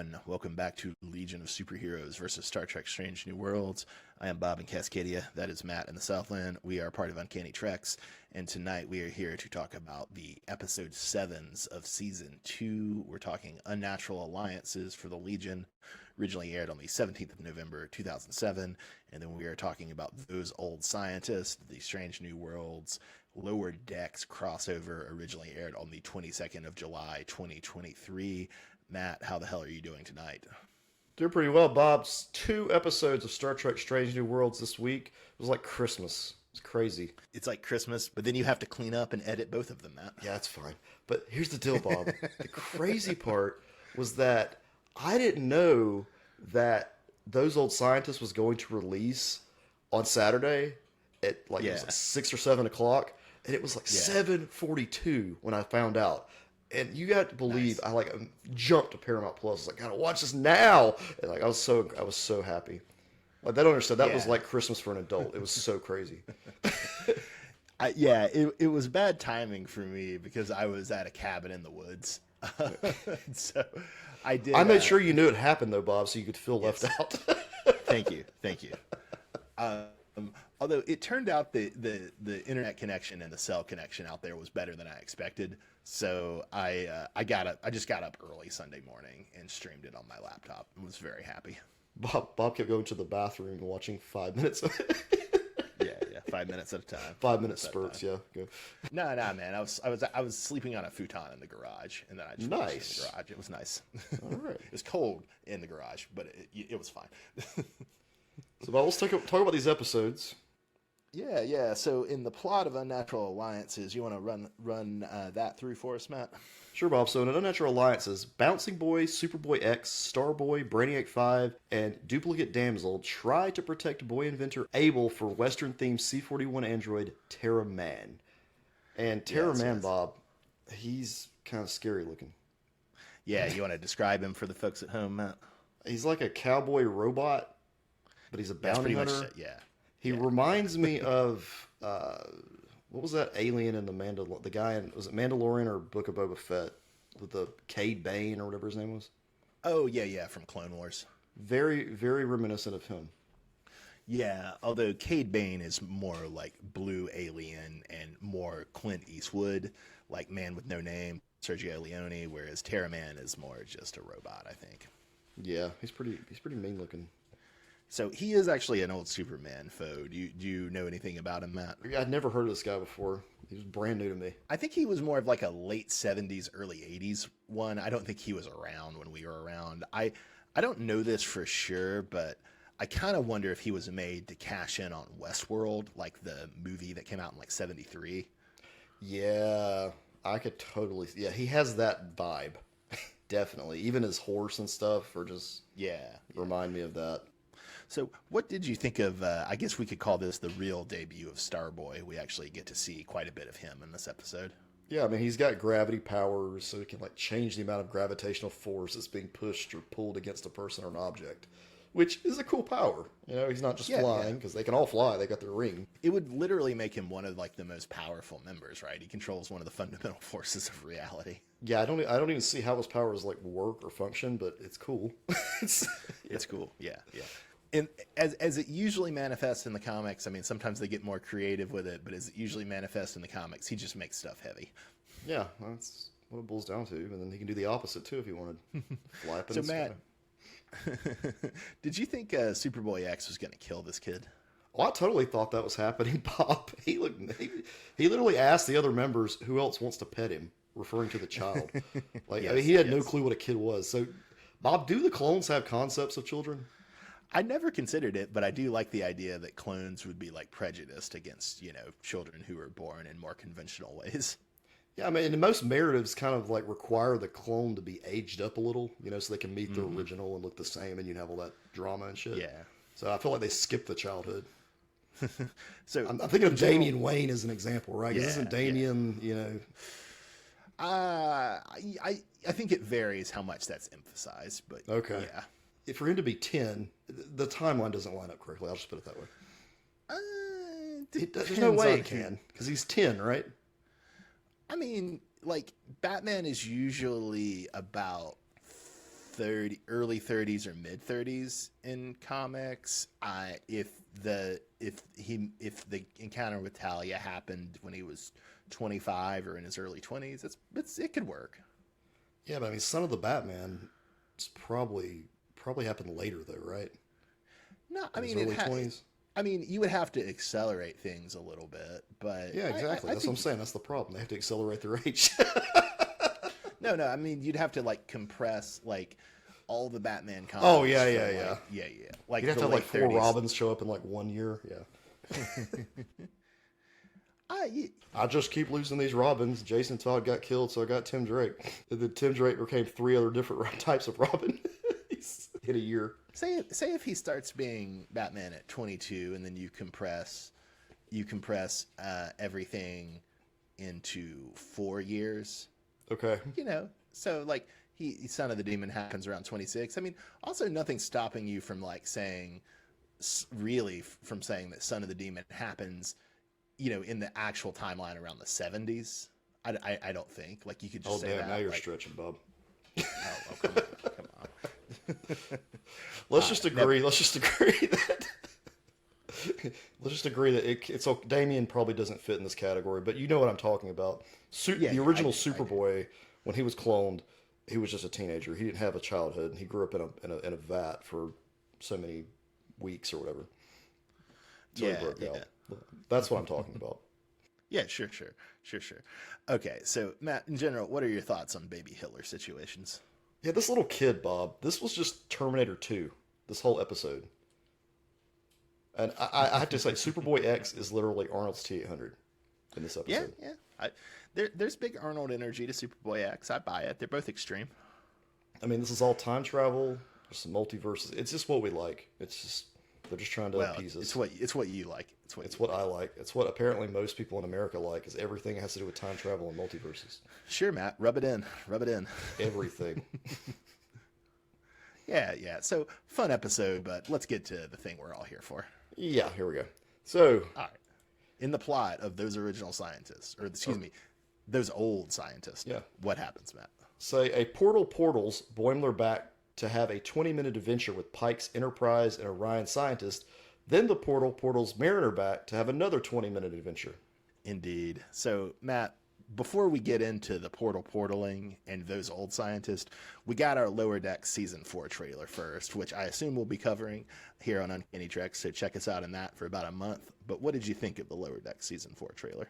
everyone. Welcome back to Legion of Superheroes versus Star Trek Strange New Worlds. I am Bob in Cascadia. That is Matt in the Southland. We are part of Uncanny Treks, and tonight we are here to talk about the episode 7s of season 2. We're talking Unnatural Alliances for the Legion, originally aired on the 17th of November 2007, and then we are talking about Those Old Scientists, the Strange New Worlds Lower Decks crossover, originally aired on the 22nd of July 2023. Matt, how the hell are you doing tonight? Doing pretty well, Bob. 2 episodes of Star Trek Strange New Worlds this week. It was like Christmas. It's crazy. It's like Christmas, but then you have to clean up and edit both of them, Matt. Yeah, that's fine. But here's the deal, Bob. The crazy part was that I didn't know that Those Old Scientists was going to release on Saturday at it was like 6 or 7 o'clock. And it was like 7:42 when I found out. And you got to believe I jumped to Paramount Plus. I was like, gotta watch this now. And I was so happy. Like, they don't understand. That was like Christmas for an adult. It was so crazy. It was bad timing for me because I was at a cabin in the woods. So I did. I made sure you knew it happened though, Bob, so you could feel left out. Thank you. Although it turned out the internet connection and the cell connection out there was better than I expected, so I just got up early Sunday morning and streamed it on my laptop and was very happy. Bob kept going to the bathroom and watching 5 minutes of it. Yeah, 5 minutes at a time. 5 minute spurts, yeah. Go. No, man. I was sleeping on a futon in the garage, and then I just watched it in the garage. It was nice. All right. It was cold in the garage, but it was fine. So, Bob, let's talk about these episodes. Yeah. So, in the plot of Unnatural Alliances, you want to run that through for us, Matt? Sure, Bob. So, in Unnatural Alliances, Bouncing Boy, Superboy X, Starboy, Brainiac 5, and Duplicate Damsel try to protect boy inventor Abel for Western-themed C-41 android Terra Man. And Terra Man, Bob, he's kind of scary looking. Yeah, you want to describe him for the folks at home, Matt? He's like a cowboy robot, but he's a bounty hunter. Much, He reminds me of what was that alien in the guy in, was it Mandalorian or Book of Boba Fett with the Cade Bane or whatever his name was? Oh yeah, from Clone Wars. Very, very reminiscent of him. Yeah, although Cade Bane is more like Blue Alien and more Clint Eastwood, like Man with No Name, Sergio Leone, whereas Terra Man is more just a robot, I think. Yeah, he's pretty mean looking. So he is actually an old Superman foe. Do you know anything about him, Matt? I'd never heard of this guy before. He was brand new to me. I think he was more of like a late 70s, early 80s one. I don't think he was around when we were around. I don't know this for sure, but I kind of wonder if he was made to cash in on Westworld, like the movie that came out in like 73. Yeah, I could totally... Yeah, he has that vibe. Definitely. Even his horse and stuff are just... Remind me of that. So what did you think of, I guess we could call this the real debut of Starboy. We actually get to see quite a bit of him in this episode. Yeah, I mean, he's got gravity powers, so he can like change the amount of gravitational force that's being pushed or pulled against a person or an object, which is a cool power. You know, he's not just flying, because they can all fly. They got their ring. It would literally make him one of like the most powerful members, right? He controls one of the fundamental forces of reality. Yeah, I don't even see how his powers like work or function, but it's cool. It's cool. Yeah. And as it usually manifests in the comics, I mean, sometimes they get more creative with it, but as it usually manifests in the comics, he just makes stuff heavy. Yeah, that's what it boils down to. And then he can do the opposite, too, if he wanted. Fly up in the Matt, did you think Superboy X was going to kill this kid? Oh, I totally thought that was happening, Bob. He literally asked the other members who else wants to pet him, referring to the child. Like, I mean, he had no clue what a kid was. So, Bob, do the clones have concepts of children? I never considered it, but I do like the idea that clones would be like prejudiced against, children who are born in more conventional ways. Yeah, I mean, most narratives kind of like require the clone to be aged up a little, so they can meet the original and look the same, and you have all that drama and shit. Yeah. So I feel like they skipped the childhood. So I'm thinking of Damian Wayne as an example, right? Because isn't Damian, I think it varies how much that's emphasized, but okay. Yeah. For him to be 10, the timeline doesn't line up correctly. I'll just put it that way. There's no way it can, because he's 10, right? I mean, like, Batman is usually about early 30s or mid 30s in comics. If the encounter with Talia happened when he was 25 or in his early 20s, it could work. Yeah, but I mean, Son of the Batman, it's probably happened later though, right? No, I In his mean early 20s. I mean, you would have to accelerate things a little bit, but Yeah, exactly. That's what I'm saying. That's the problem. They have to accelerate their age. No, I mean, you'd have to like compress like all the Batman comics. Oh yeah, from, yeah, like, yeah. yeah. Like You'd have the to have like late four 30s. Robins show up in like 1 year. Yeah. I, I just keep losing these Robins. Jason Todd got killed, so I got Tim Drake. And then Tim Drake became 3 other different types of Robin in a year. say if he starts being Batman at 22, and then you compress everything into 4 years. Okay. So like Son of the Demon happens around 26. I mean, also nothing's stopping you from like saying from saying that Son of the Demon happens, in the actual timeline around the 70s. I don't think like you could just say damn, that. now you're like, stretching, Bob. oh come on. Let's just agree that it's Damien probably doesn't fit in this category, but you know what I'm talking about. The original Superboy, when he was cloned, he was just a teenager. He didn't have a childhood, and he grew up in a vat for so many weeks or whatever. Till he broke out. That's what I'm talking about. Yeah, sure. Okay, so Matt, in general, what are your thoughts on baby Hitler situations? Yeah, this little kid, Bob, this was just Terminator 2, this whole episode. And I have to say, Superboy X is literally Arnold's T-800 in this episode. Yeah. There's big Arnold energy to Superboy X. I buy it. They're both extreme. I mean, this is all time travel. There's some multiverses. It's just what we like. They're just trying to appease us. It's what you like. It's what I like. It's what apparently most people in America like, is everything has to do with time travel and multiverses. Sure, Matt. Rub it in. Everything. Yeah. So, fun episode, but let's get to the thing we're all here for. Yeah, here we go. So, all right. In the plot of those original scientists, or excuse me, those old scientists, what happens, Matt? Say a portal portals Boimler back to have a 20-minute adventure with Pike's Enterprise and Orion scientist. Then the portal portals Mariner back to have another 20-minute adventure. Indeed. So, Matt, before we get into the portaling and those old scientists, we got our Lower Decks Season 4 trailer first, which I assume we'll be covering here on Uncanny Treks, so check us out on that for about a month. But what did you think of the Lower Decks Season 4 trailer?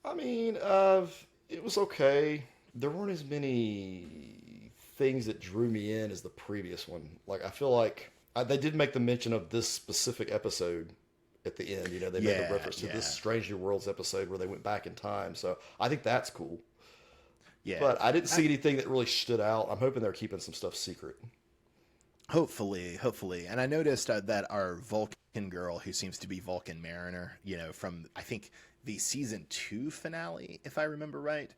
I mean, it was okay. There weren't as many things that drew me in as the previous one. Like, I feel like they did make the mention of this specific episode at the end. They made a reference to this Strange New Worlds episode where they went back in time. So I think that's cool. Yeah. But I didn't see anything that really stood out. I'm hoping they're keeping some stuff secret. Hopefully. And I noticed that our Vulcan girl, who seems to be Vulcan Mariner, from, I think, the season 2 finale, if I remember right,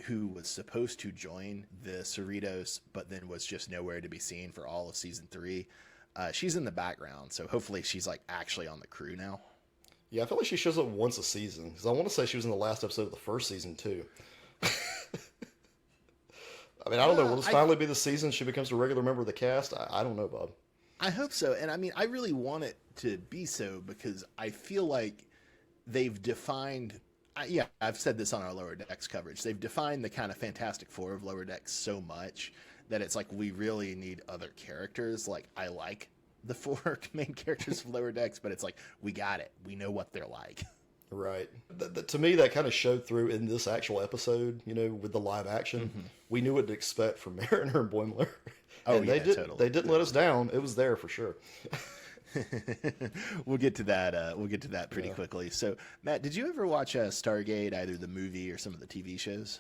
who was supposed to join the Cerritos, but then was just nowhere to be seen for all of season 3. She's in the background, so hopefully she's like actually on the crew now. Yeah, I feel like she shows up once a season, because I want to say she was in the last episode of the first season too. I mean, I don't know. Will this finally be the season she becomes a regular member of the cast? I don't know, Bob. I hope so, and I mean, I really want it to be so, because I feel like they've defined. I've said this on our Lower Decks coverage. They've defined the kind of Fantastic Four of Lower Decks so much that it's like we really need other characters. Like, I like the 4 main characters of Lower Decks, but it's like, we got it. We know what they're like. Right. To me, that kind of showed through in this actual episode, with the live action. Mm-hmm. We knew what to expect from Mariner and Boimler. And they didn't let us down. It was there for sure. We'll get to that pretty quickly. So, Matt, did you ever watch Stargate, either the movie or some of the TV shows?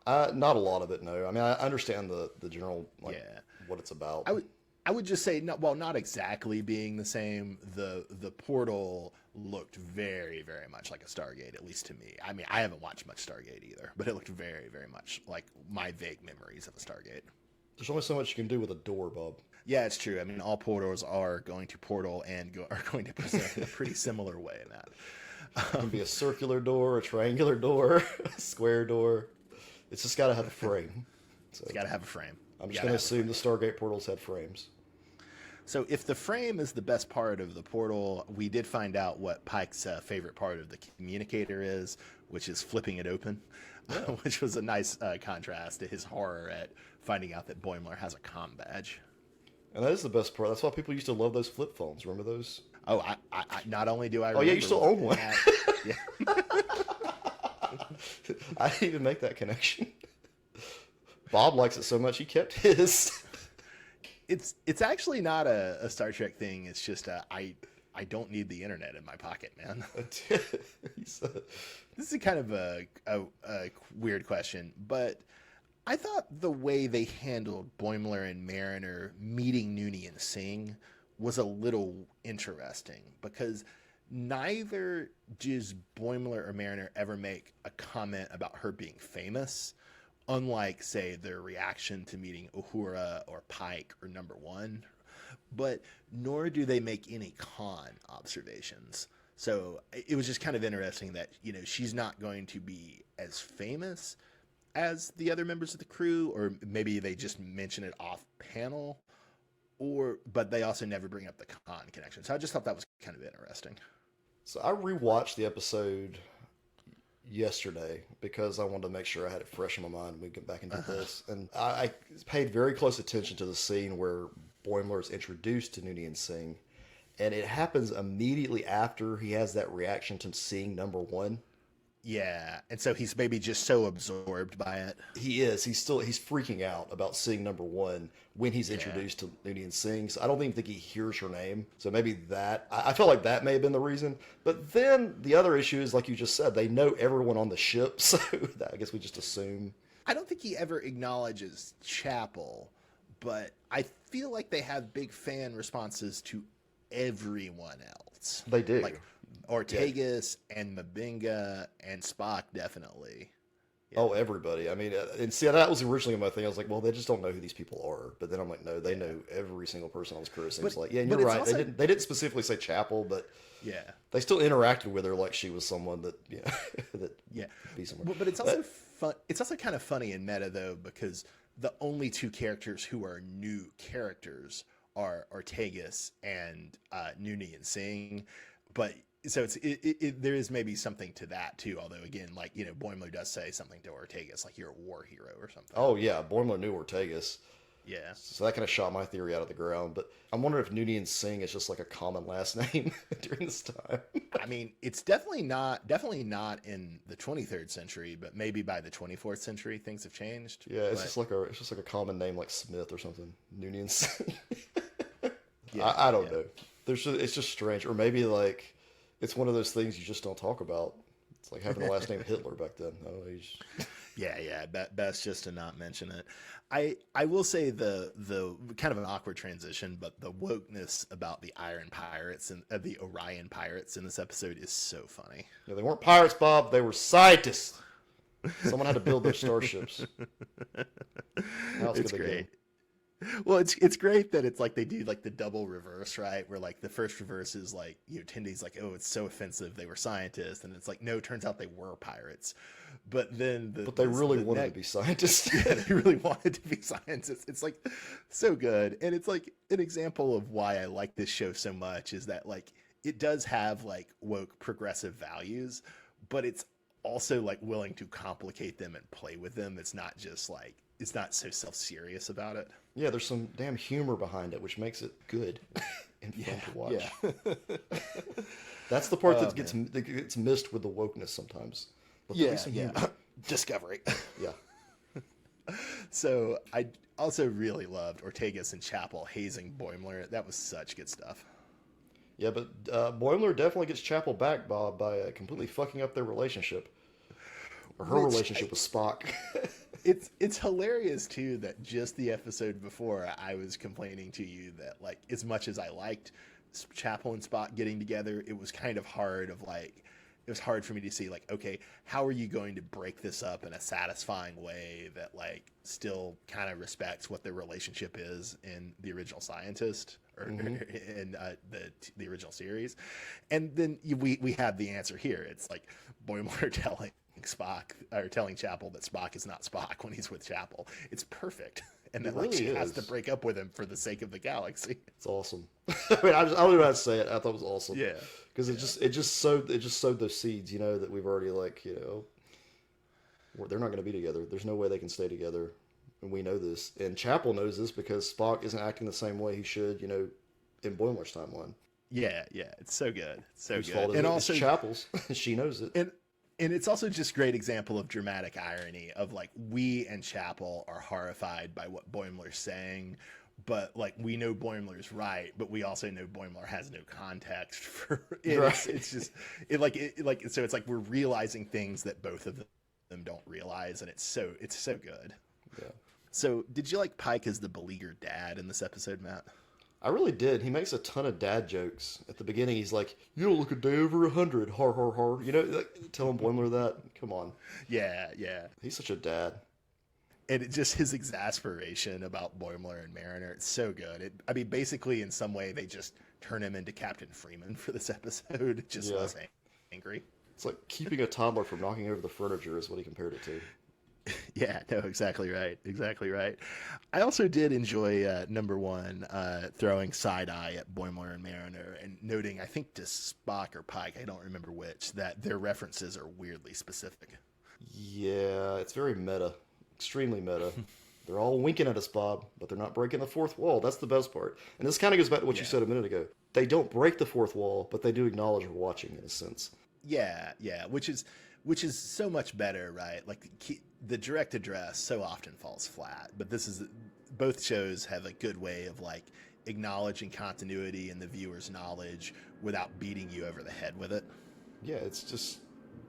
Not a lot of it, no. I mean, I understand the general, what it's about. I would just say, not exactly being the same. The portal looked very, very much like a Stargate, at least to me. I mean, I haven't watched much Stargate either, but it looked very, very much like my vague memories of a Stargate. There's only so much you can do with a door, Bob. Yeah, it's true. I mean, all portals are going to portal and are going to present in a pretty similar way in that. It can be a circular door, a triangular door, a square door. It's just got to have a frame. So. It's got to have a frame. I'm You just gotta going to have a assume frame. the Stargate portals had frames. So if the frame is the best part of the portal, we did find out what Pike's favorite part of the communicator is, which is flipping it open, Yeah. which was a nice contrast to his horror at finding out that Boimler has a comm badge. And that is the best part. That's why people used to love those flip phones. Remember those? Oh, not only do I Oh, yeah, you remember still own one. that, yeah, I didn't even make that connection. Bob likes it so much he kept his. it's actually not a Star Trek thing. It's just I don't need the internet in my pocket, man. He's, This is kind of a weird question, but I thought the way they handled Boimler and Mariner meeting Noonie and Singh was a little interesting because neither does Boimler or Mariner ever make a comment about her being famous, unlike, say, their reaction to meeting Uhura or Pike or Number One, but nor do they make any con observations. So it was just kind of interesting that, she's not going to be as famous as the other members of the crew, or maybe they just mention it off panel, but they also never bring up the con connection. So I just thought that was kind of interesting. so I rewatched the episode yesterday because I wanted to make sure I had it fresh in my mind when we get back into this. And I paid very close attention to the scene where Boimler is introduced to Noonien Singh. And it happens immediately after he has that reaction to seeing Number One. Yeah, and so he's maybe just so absorbed by it. He is. He's freaking out about seeing Number One when he's introduced to Noonien Singh. So I don't even think he hears her name. So maybe that, I felt like that may have been the reason. But then the other issue is, like you just said, they know everyone on the ship. So I guess we just assume. I don't think he ever acknowledges Chapel, but I feel like they have big fan responses to everyone else. They do. Like Ortegas and Mabinga and Spock, definitely. Yeah. Oh, everybody. I mean, and see, that was originally my thing. I was like, well, they just don't know who these people are. But then I'm like, no, they know every single person on this crew. It seems like, yeah, and but you're it's right. also- They didn't specifically say Chapel, but Yeah. they still interacted with her like she was someone that, that Yeah. be somewhere. But it's also fun. It's also kind of funny in meta though, because the only two characters who are new characters are Ortegas and Noonien and Singh. But so there is maybe something to that too. Although again, like, Boimler does say something to Ortegas, like you're a war hero or something. Oh yeah, Boimler knew Ortegas. Yeah. So that kind of shot my theory out of the ground. But I'm wondering if Noonien Singh is just like a common last name during this time. I mean, it's definitely not in the 23rd century, but maybe by the 24th century things have changed. Yeah, it's just like a common name like Smith or something. Noonien Singh. Yeah, I don't know. It's just strange, or maybe like it's one of those things you just don't talk about. It's like having the last name Hitler back then. I don't know, Yeah. Best just to not mention it. I will say the kind of an awkward transition, but the wokeness about the Iron Pirates and the Orion Pirates in this episode is so funny. Yeah, they weren't pirates, Bob. They were scientists. Someone had to build their starships. How else It's could they great. Well, it's great that it's like they do like the double reverse, right? Where like the first reverse is like, Tendy's like, oh, it's so offensive they were scientists, and it's like, no, it turns out they were pirates. But then But they really wanted to be scientists. Yeah, they really wanted to be scientists. It's like so good, and it's like an example of why I like this show so much is that like it does have like woke progressive values, but it's also like willing to complicate them and play with them. It's not just like it's not so self-serious about it. Yeah, there's some damn humor behind it, which makes it good and fun to watch. Yeah. That's the part that gets missed with the wokeness sometimes. Let there be some humor. Discovery. Yeah. So I also really loved Ortegas and Chapel hazing Boimler. That was such good stuff. Yeah, but Boimler definitely gets Chapel back, Bob, by completely fucking up their relationship. Or her relationship with Spock. It's hilarious too that just the episode before I was complaining to you that like as much as I liked Chapel and Spock getting together, it was kind of hard it was hard for me to see like, okay, how are you going to break this up in a satisfying way that like still kind of respects what their relationship is in the original Scientist or in the original series. And then we have the answer here. It's like Boimler telling Chapel that Spock is not Spock when he's with Chapel. It's perfect. and It that like really she has to is. break up with him for the sake of the galaxy. It's awesome. I mean, I don't even know how to say it. I thought it was awesome. Yeah, Because yeah, it just sowed those seeds, that we've already like, they're not going to be together. There's no way they can stay together, and we know this. And Chapel knows this because Spock isn't acting the same way he should, in Boimler's timeline. yeah, yeah. It's so good, it's so Whose good, fault is and it? It's also Chapel's. She knows it. and it's also just great example of dramatic irony of like we and Chapel are horrified by what Boimler's saying, but like we know Boimler's right, but we also know Boimler has no context for it. Right. It's just so it's like we're realizing things that both of them don't realize, and it's so good. Yeah. So did you like Pike as the beleaguered dad in this episode, Matt? I really did. He makes a ton of dad jokes. At the beginning, he's like, "You don't look a day over 100. Har har har." Like telling Boimler that. Come on, Yeah, yeah. he's such a dad. And it just his exasperation about Boimler and Mariner, it's so good. I mean, basically, in some way, they just turn him into Captain Freeman for this episode, just Yeah. less angry. It's like keeping a toddler from knocking over the furniture is what he compared it to. Yeah, no, exactly right, exactly right. I also did enjoy number one throwing side eye at Boimler and Mariner and noting, I think to Spock or Pike, I don't remember which, that their references are weirdly specific. Yeah, it's very meta, extremely meta. They're all winking at us, Bob, but they're not breaking the fourth wall. That's the best part. And this kind of goes back to what you Yeah. said a minute ago. They don't break the fourth wall, but they do acknowledge we're watching in a sense. Yeah, yeah, which is so much better, right? Like the direct address so often falls flat, but this is both shows have a good way of like acknowledging continuity and the viewer's knowledge without beating you over the head with it. Yeah, it's just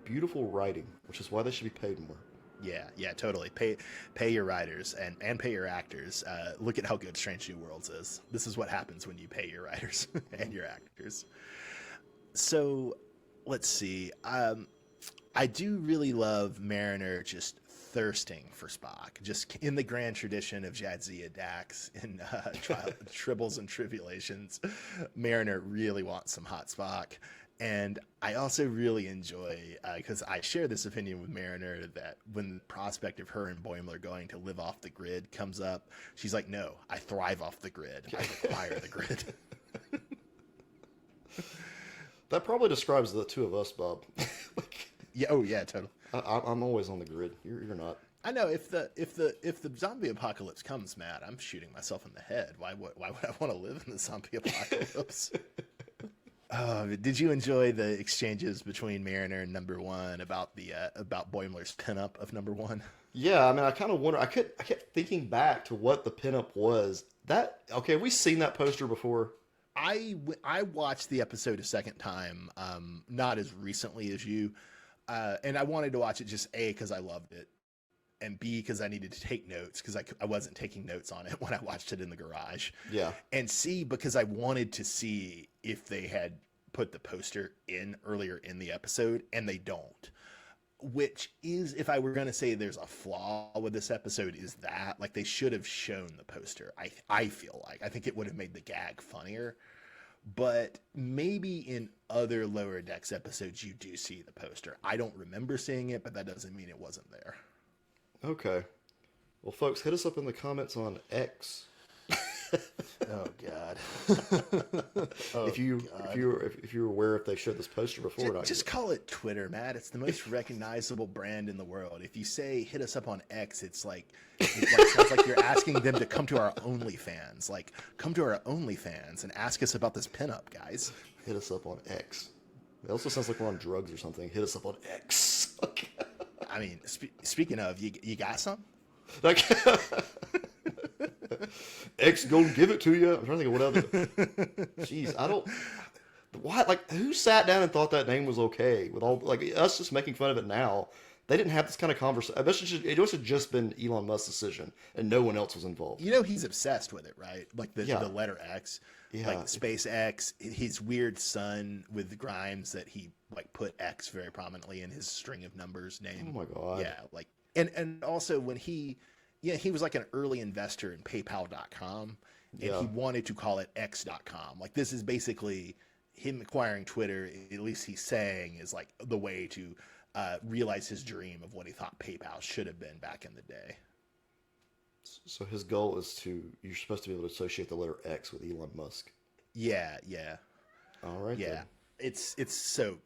beautiful writing, which is why they should be paid more. Yeah, yeah, totally. Pay your writers and pay your actors. Look at how good Strange New Worlds is. This is what happens when you pay your writers and your actors. So let's see. I do really love Mariner just thirsting for Spock, just in the grand tradition of Jadzia Dax in Tribbles and Tribulations. Mariner really wants some hot Spock. And I also really enjoy, because I share this opinion with Mariner, that when the prospect of her and Boimler going to live off the grid comes up, she's like, no, I thrive off the grid. I require the grid. That probably describes the two of us, Bob. Like, Yeah, oh yeah, totally. I'm always on the grid. You're not. I know if the zombie apocalypse comes, Matt, I'm shooting myself in the head. Why would I want to live in the zombie apocalypse? Did you enjoy the exchanges between Mariner and Number One about about Boimler's pinup of Number One? Yeah, I mean, I kind of wonder. I kept thinking back to what the pinup was. Okay? Have we seen that poster before? I watched the episode a second time, not as recently as you, and I wanted to watch it just A, because I loved it, and B, because I needed to take notes, because I wasn't taking notes on it when I watched it in the garage, Yeah. and C, because I wanted to see if they had put the poster in earlier in the episode, and they don't. Which is, if I were going to say there's a flaw with this episode, is that like they should have shown the poster. I feel like I think it would have made the gag funnier, but maybe in other Lower Decks episodes you do see the poster. I don't remember seeing it, but that doesn't mean it wasn't there. Okay. Well, folks, hit us up in the comments on X. Oh God! If you're aware if they showed this poster before or not. Just call it Twitter, Matt. It's the most recognizable brand in the world. If you say hit us up on X, it sounds like you're asking them to come to our OnlyFans. Like, come to our OnlyFans and ask us about this pinup, guys. Hit us up on X. It also sounds like we're on drugs or something. Hit us up on X. Okay. I mean, speaking of, you got some? Like, X gonna give it to you. I'm trying to think of what other. Jeez, I don't. Why? Like, who sat down and thought that name was okay? With all like us just making fun of it now, they didn't have this kind of conversation. I bet it must have just been Elon Musk's decision, and no one else was involved. You know he's obsessed with it, right? Like the letter X, Yeah. like SpaceX. His weird son with Grimes that he like put X very prominently in his string of numbers name. Oh my God. Yeah, like and also when he was like an early investor in PayPal.com, and Yeah. he wanted to call it X.com. Like this is basically him acquiring Twitter. At least he's saying is like the way to realize his dream of what he thought PayPal should have been back in the day. So his goal is you're supposed to be able to associate the letter X with Elon Musk. Yeah, yeah, All right, yeah. then. It's so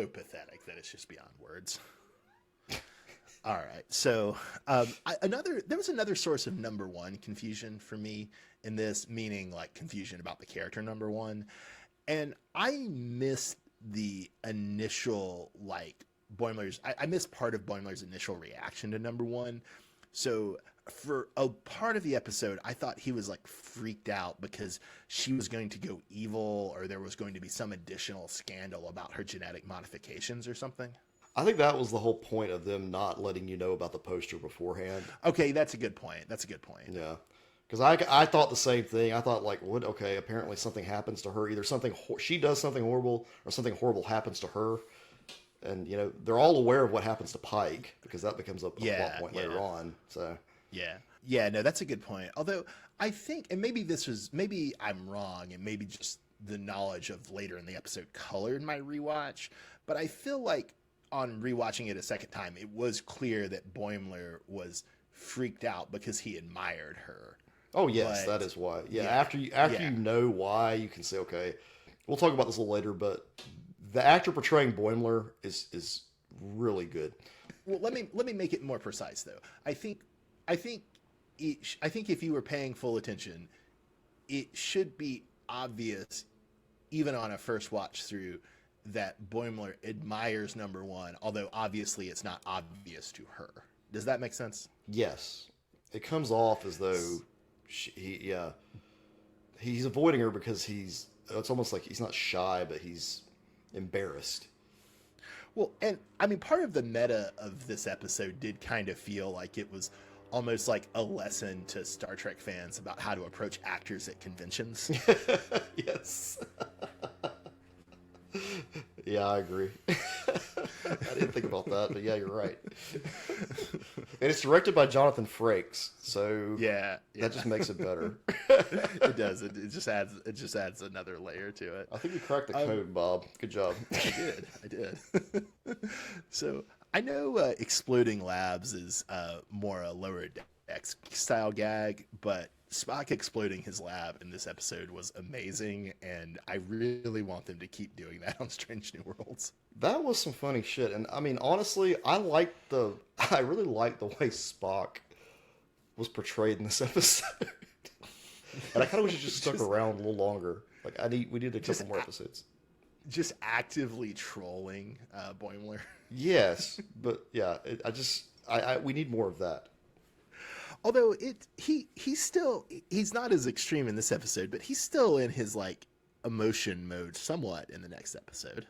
pathetic that it's just beyond words. All right. So there was another source of number one confusion for me in this, meaning like confusion about the character number one, and I missed the initial like Boimler's. I missed part of Boimler's initial reaction to number one. So for a part of the episode, I thought he was like freaked out because she was going to go evil, or there was going to be some additional scandal about her genetic modifications or something. I think that was the whole point of them not letting you know about the poster beforehand. Okay, that's a good point. That's a good point. Yeah. Because I thought the same thing. I thought, like, what? Okay, apparently something happens to her. Either she does something horrible, or something horrible happens to her. And, they're all aware of what happens to Pike, because that becomes a plot point later on. So Yeah. Yeah, no, that's a good point. Although I think, and maybe I'm wrong, and maybe just the knowledge of later in the episode colored my rewatch, but I feel like on rewatching it a second time, it was clear that Boimler was freaked out because he admired her. Oh yes, that is why. Yeah, after you know why, you can say, okay, we'll talk about this a little later, but the actor portraying Boimler is really good. Well, let me make it more precise though. I think if you were paying full attention, it should be obvious, even on a first watch through, that Boimler admires number one, although obviously it's not obvious to her. Does that make sense? Yes. It comes off as though he's avoiding her because it's almost like he's not shy, but he's embarrassed. Well, and I mean, part of the meta of this episode did kind of feel like it was almost like a lesson to Star Trek fans about how to approach actors at conventions. Yes. Yeah, I agree. I didn't think about that, but yeah, you're right. And it's directed by Jonathan Frakes, so yeah. That just makes it better. It does. It just adds another layer to it. I think you cracked the code, Bob. Good job. I did. So I know exploding labs is more a lower decks style gag, but Spock exploding his lab in this episode was amazing, and I really want them to keep doing that on Strange New Worlds. That was some funny shit, and I mean, honestly, I really liked the way Spock was portrayed in this episode, and I kind of wish it just stuck around a little longer. Like, we need a couple more episodes. Just actively trolling Boimler. Yes, but yeah, we need more of that. Although he's not as extreme in this episode, but he's still in his like emotion mode somewhat in the next episode.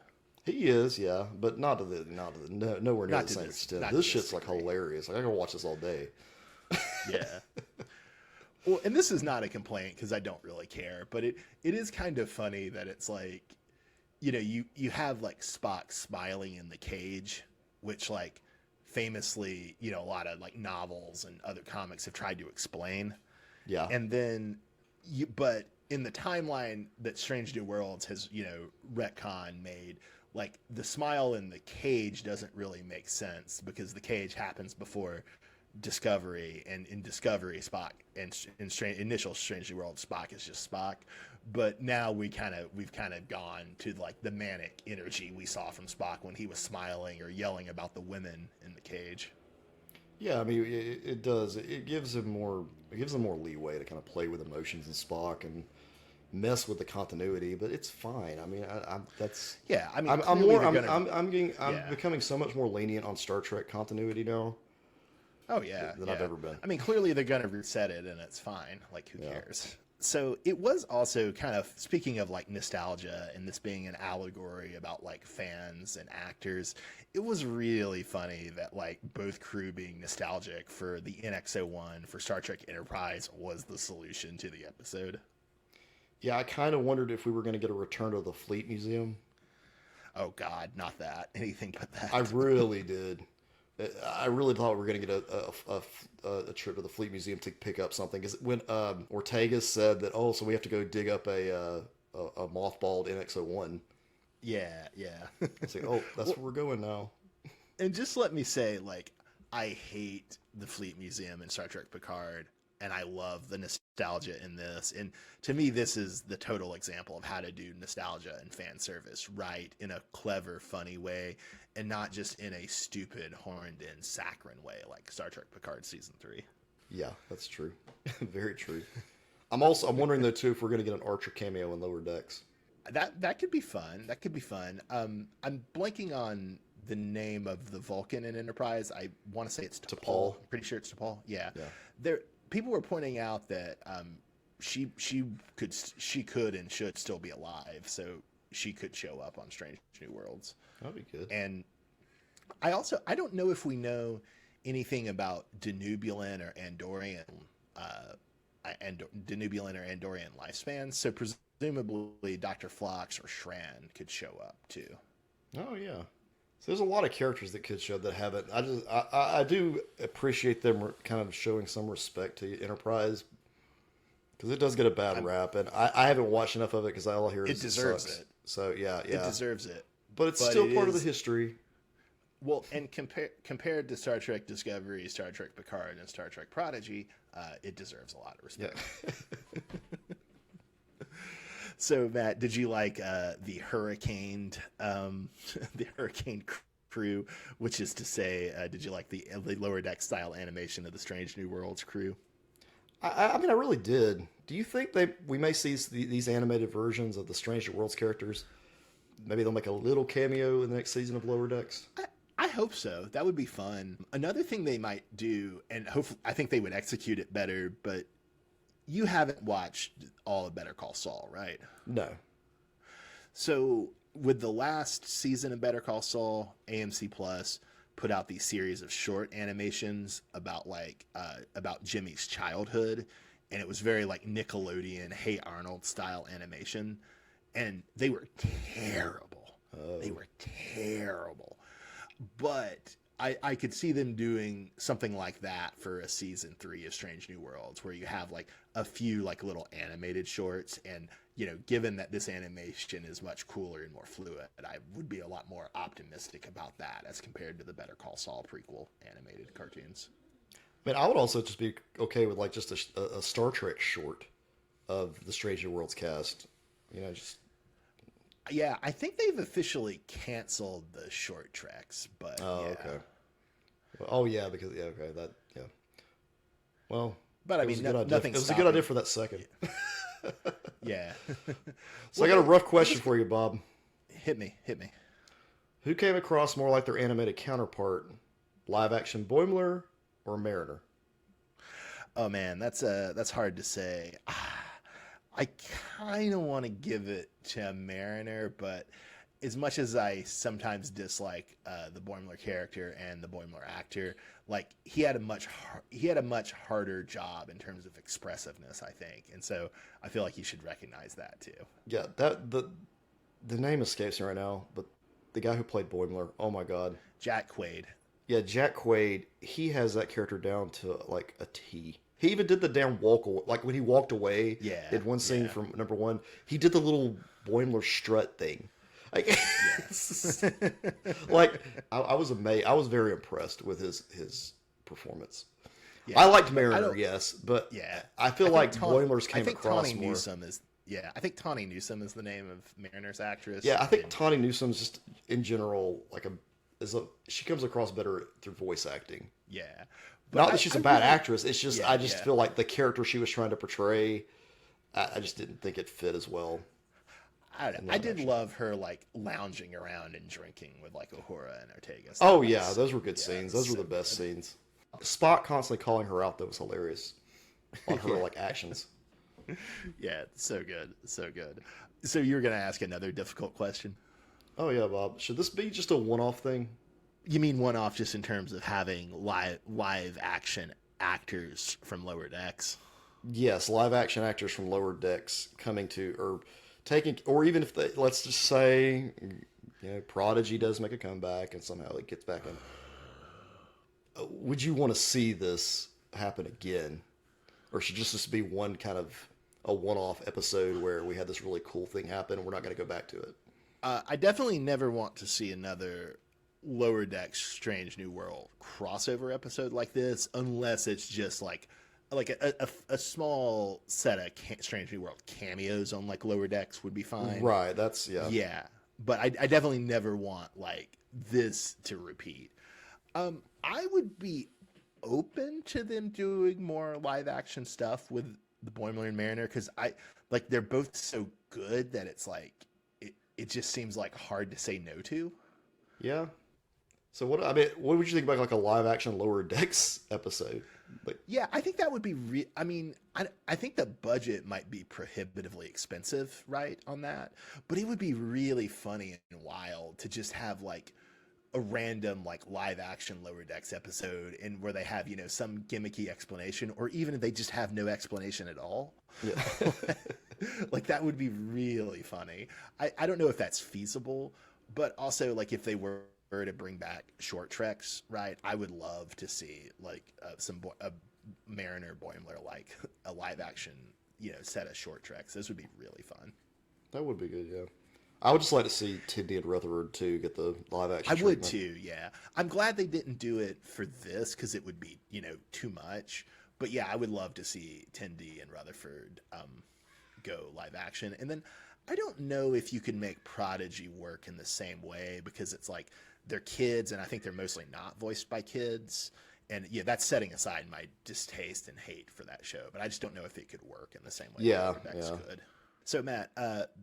He is, yeah, but nowhere near the same extent. This shit's like hilarious. Like I can watch this all day. Yeah. Well, and this is not a complaint because I don't really care, but it is kind of funny that it's like, you have like Spock smiling in the cage, which like famously, a lot of like novels and other comics have tried to explain. Yeah. And then but in the timeline that Strange New Worlds has, retcon made, like the smile in the cage doesn't really make sense because the cage happens before Discovery, and in Discovery Spock and initial Strange New Worlds Spock is just Spock. But now we've kind of gone to like the manic energy we saw from Spock when he was smiling or yelling about the women in the cage. Yeah, I mean it does. It gives him more leeway to kind of play with emotions in Spock and mess with the continuity, but it's fine. I mean, I'm becoming so much more lenient on Star Trek continuity now. Oh yeah, than I've ever been. I mean, clearly they're gonna reset it, and it's fine. Like, who cares? So it was also kind of, speaking of like nostalgia and this being an allegory about like fans and actors, it was really funny that like both crew being nostalgic for the NX-01 for Star Trek Enterprise was the solution to the episode. Yeah, I kind of wondered if we were going to get a return to the Fleet Museum. Oh God, not that. Anything but that. I really did. I really thought we were going to get a trip to the Fleet Museum to pick up something. Because when Ortega said that, so we have to go dig up a mothballed NX-01. Yeah. It's like, that's where we're going now. And just let me say, like, I hate the Fleet Museum in Star Trek Picard. and I love the nostalgia in this. And to me, this is the total example of how to do nostalgia and fan service right in a clever, funny way, and not just in a stupid, horned-in, saccharine way like Star Trek Picard season 3. Yeah, that's true. Very true. I'm wondering though too if we're gonna get an Archer cameo in Lower Decks. That could be fun. That could be fun. I'm blanking on the name of the Vulcan in Enterprise. I want to say it's T'Pol. I'm pretty sure it's T'Pol. Yeah. There, people were pointing out that she could and should still be alive, so she could show up on Strange New Worlds. That'd be good. And I don't know if we know anything about Denubulin or Andorian lifespans. So presumably Dr. Phlox or Shran could show up too. Oh yeah. So there's a lot of characters that could show that haven't. I do appreciate them kind of showing some respect to Enterprise because it does get a bad rap, and I haven't watched enough of it because all I hear is it deserves sucks. it. So yeah, It deserves it. But it's still part of the history. Well, and compared to Star Trek Discovery, Star Trek Picard, and Star Trek Prodigy, it deserves a lot of respect. Yeah. So, Matt, did you like the hurricaned crew? Which is to say, did you like the Lower Deck style animation of the Strange New Worlds crew? I mean, I really did. Do you think we may see these animated versions of the Strange New Worlds characters? Maybe they'll make a little cameo in the next season of Lower Decks. I hope so. That would be fun. Another thing they might do, and hopefully, I think they would execute it better, but you haven't watched all of Better Call Saul, right? No. So with the last season of Better Call Saul, AMC Plus put out these series of short animations about about Jimmy's childhood, and it was very like Nickelodeon, Hey Arnold style animation, and they were terrible. Oh. They were terrible. But I could see them doing something like that for a season 3 of Strange New Worlds, where you have like a few like little animated shorts, and given that this animation is much cooler and more fluid, I would be a lot more optimistic about that as compared to the Better Call Saul prequel animated cartoons. I mean, I would also just be okay with like just a Star Trek short of the Strange New Worlds cast. Just. Yeah, I think they've officially canceled the short treks, but okay. Oh yeah, because okay, Well, but I mean, nothing. It was a good idea for that second. Yeah. So I got a rough question for you, Bob. Hit me. Who came across more like their animated counterpart, live action Boimler or Mariner? Oh man, that's hard to say. I kind of want to give it to Mariner, but as much as I sometimes dislike the Boimler character and the Boimler actor, like he had a much harder job in terms of expressiveness, I think, and so I feel like you should recognize that too. Yeah, the name escapes me right now, but the guy who played Boimler, oh my god, Jack Quaid. Yeah, Jack Quaid. He has that character down to like a T. He even did the damn walk away, like when he walked away. Yeah, in one scene from number 1, he did the little Boimler strut thing. Like, yes. Like I was amazed. I was very impressed with his performance. Yeah, I liked Mariner, yes, but yeah, I feel like Boimler's came across Tawny more. Newsome is I think Tawny Newsome is the name of Mariner's actress. Yeah, I think Tawny Newsome's just in general she comes across better through voice acting. Yeah. But not that she's a bad actress. It's just I just feel like the character she was trying to portray, I just didn't think it fit as well. I did love her like lounging around and drinking with like Uhura and Ortega. Oh yeah, those were good scenes. Those were the best scenes. Spock constantly calling her out, that was hilarious on her like actions. Yeah, so good, so good. So you're gonna ask another difficult question? Oh yeah, Bob. Should this be just a one-off thing? You mean one-off just in terms of having live action actors from Lower Decks? Yes, live action actors from Lower Decks coming to, or taking, or even if they, let's just say, Prodigy does make a comeback and somehow it gets back in. Would you want to see this happen again? Or should this just be one kind of a one-off episode where we had this really cool thing happen and we're not going to go back to it? I definitely never want to see another Lower Decks Strange New World crossover episode like this, unless it's just like like a small set of Strange New World cameos on like Lower Decks would be fine. Right. That's yeah. Yeah, but I definitely never want like this to repeat. I would be open to them doing more live action stuff with the Boimler and Mariner because I like they're both so good that it's like it just seems like hard to say no to. Yeah. So what would you think about like a live action Lower Decks episode? Like, Yeah, I think that would be I mean, I think the budget might be prohibitively expensive, right, on that, but it would be really funny and wild to just have like a random like live action Lower Decks episode and where they have, some gimmicky explanation or even if they just have no explanation at all. yeah. Like that would be really funny. I don't know if that's feasible, but also like if they were to bring back short treks, right? I would love to see like a Mariner Boimler like a live action, set of short treks. Those would be really fun. That would be good, yeah. I would just like to see Tindy and Rutherford too get the live action. I treatment. would too, yeah. I'm glad they didn't do it for this because it would be, too much. But yeah, I would love to see Tindy and Rutherford go live action. And then I don't know if you can make Prodigy work in the same way because it's like they're kids and I think they're mostly not voiced by kids. And yeah, that's setting aside my distaste and hate for that show. But I just don't know if it could work in the same way Yeah, Lower Decks yeah. could. So Matt,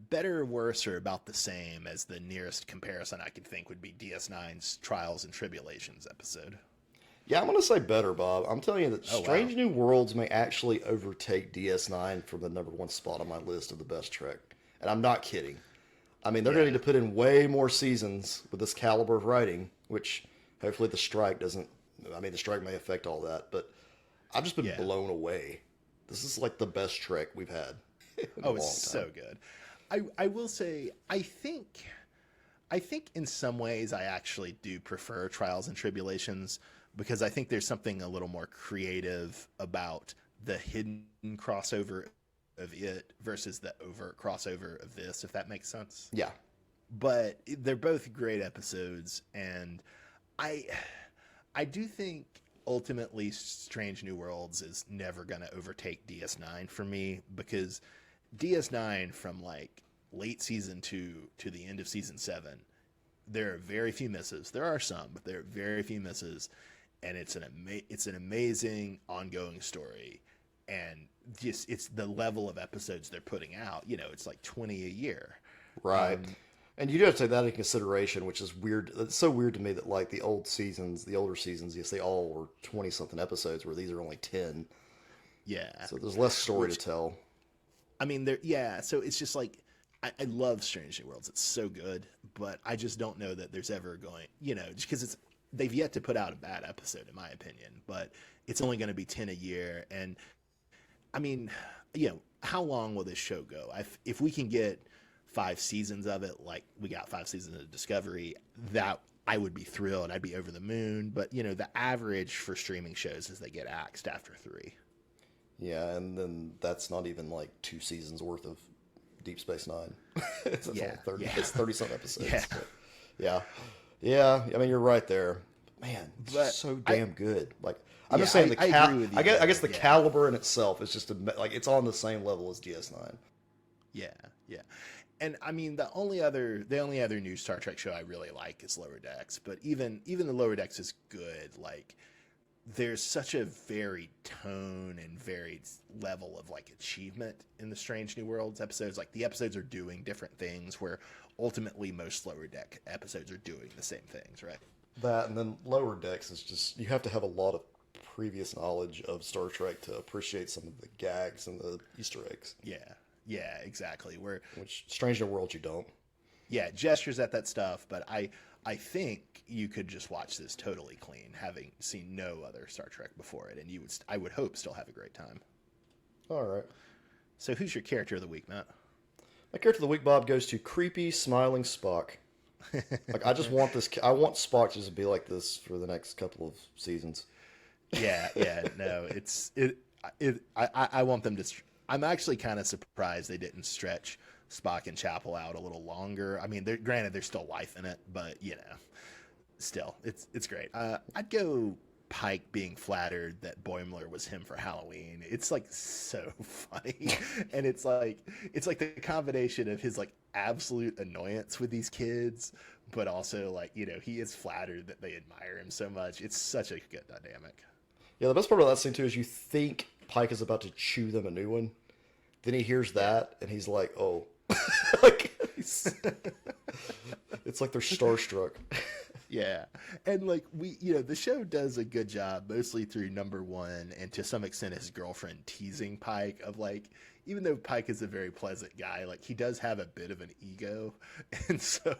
better, worse, or about the same as the nearest comparison I could think would be DS9's Trials and Tribulations episode. Yeah, I'm gonna say better, Bob. I'm telling you that Oh, wow. Strange New Worlds may actually overtake DS9 for the #1 spot on my list of the best Trek. And I'm not kidding. I mean, they're Yeah. going to need to put in way more seasons with this caliber of writing, which hopefully the strike doesn't. I mean, the strike may affect all that, but I've just been Yeah. blown away. This is like the best Trek we've had in a Oh, long it's time. so good. I will say I think in some ways I actually do prefer Trials and Tribulations because I think there's something a little more creative about the hidden crossover of it versus the overt crossover of this, if that makes sense. Yeah, But they're both great episodes, and I I do think ultimately Strange New Worlds is never going to overtake DS9 for me because DS9 from like late season 2 to the end of season 7, there are very few misses. There are some, but there are very few misses, and it's an amazing ongoing story. And just it's the level of episodes they're putting out. It's like 20 a year. right. And you do have to take that into consideration, which is weird. It's so weird to me that like the older seasons, yes, they all were 20 something episodes, where these are only 10. Yeah. So there's less story to tell. I mean, yeah. So it's just like I love Strange New Worlds. It's so good, but I just don't know that there's ever going, just because they've yet to put out a bad episode, in my opinion. But it's only going to be 10 a year, and I mean, how long will this show go? If we can get 5 seasons of it, like we got 5 seasons of Discovery, that I would be thrilled. I'd be over the moon. But the average for streaming shows is they get axed after 3. Yeah, and then that's not even like 2 seasons worth of Deep Space Nine. It's only Yeah, 30. yeah. It's 30 some episodes. Yeah. But yeah, yeah. I mean, you're right there. Man, it's But so damn good. Like I'm just Yeah, saying, I agree with you I guess there, the yeah. caliber in itself is just like it's on the same level as DS9. Yeah, yeah. And I mean, the only other new Star Trek show I really like is Lower Decks. But even the Lower Decks is good. Like, there's such a varied tone and varied level of like achievement in the Strange New Worlds episodes. Like, the episodes are doing different things, where ultimately most Lower Deck episodes are doing the same things, right? That and then Lower Decks is just you have to have a lot of previous knowledge of Star Trek to appreciate some of the gags and the Easter eggs, Yeah, exactly. Where which Strange New Worlds you don't. yeah, gestures at that stuff, but I think you could just watch this totally clean, having seen no other Star Trek before it, and I would hope still have a great time. All right. So who's your character of the week, Matt? My character of the week, Bob, goes to creepy, smiling Spock. Like, I just want this. I want Spock to just be like this for the next couple of seasons. Yeah, no, I want them to. I'm actually kind of surprised they didn't stretch Spock and Chapel out a little longer. I mean, granted there's still life in it, but still, it's great. I'd go Pike being flattered that Boimler was him for Halloween. It's like so funny. And it's like the combination of his like absolute annoyance with these kids, but also like, he is flattered that they admire him so much. It's such a good dynamic. Yeah, the best part about that scene too is you think Pike is about to chew them a new one. Then he hears that and he's like, oh. Like, it's like they're starstruck. Yeah. And like the show does a good job, mostly through number one and to some extent his girlfriend teasing Pike of like, even though Pike is a very pleasant guy, like he does have a bit of an ego. And so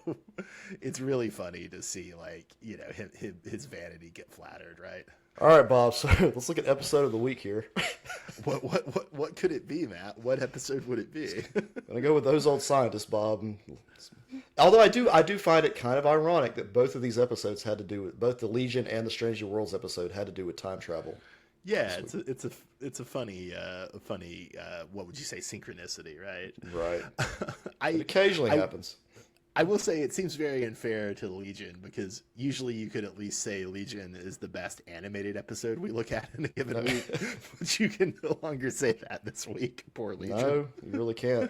it's really funny to see like, his vanity get flattered, right? All right, Bob. So let's look at episode of the week here. What could it be, Matt? What episode would it be? I'm gonna go with Those Old Scientists, Bob. Although I do find it kind of ironic that both of these episodes had to do with both the Legion and the Strange New Worlds episode had to do with time travel. Yeah, it's a funny what would you say, synchronicity, right? Right. It occasionally happens. I will say it seems very unfair to Legion because usually you could at least say Legion is the best animated episode we look at in a given week, but you can no longer say that this week. Poor Legion. No, you really can't.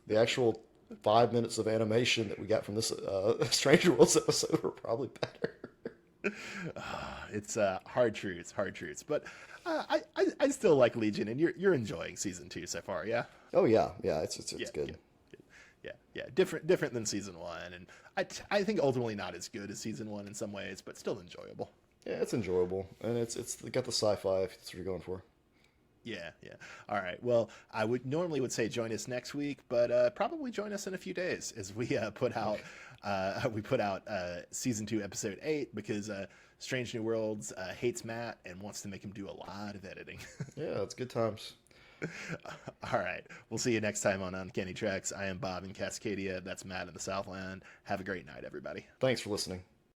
The actual 5 minutes of animation that we got from this Stranger Worlds episode were probably better. It's hard truths, but I still like Legion, and you're enjoying season 2 so far, yeah? Oh yeah, it's good. Yeah, different than season 1, and I think ultimately not as good as season 1 in some ways, but still enjoyable. Yeah, it's enjoyable, and it's got the sci-fi if that's what you're going for. Yeah. All right. Well, I would normally say join us next week, but probably join us in a few days as we put out season 2 episode 8 because Strange New Worlds hates Matt and wants to make him do a lot of editing. Yeah, it's good times. All right. We'll see you next time on Uncanny Treks. I am Bob in Cascadia. That's Matt in the Southland. Have a great night, everybody. Thanks for listening.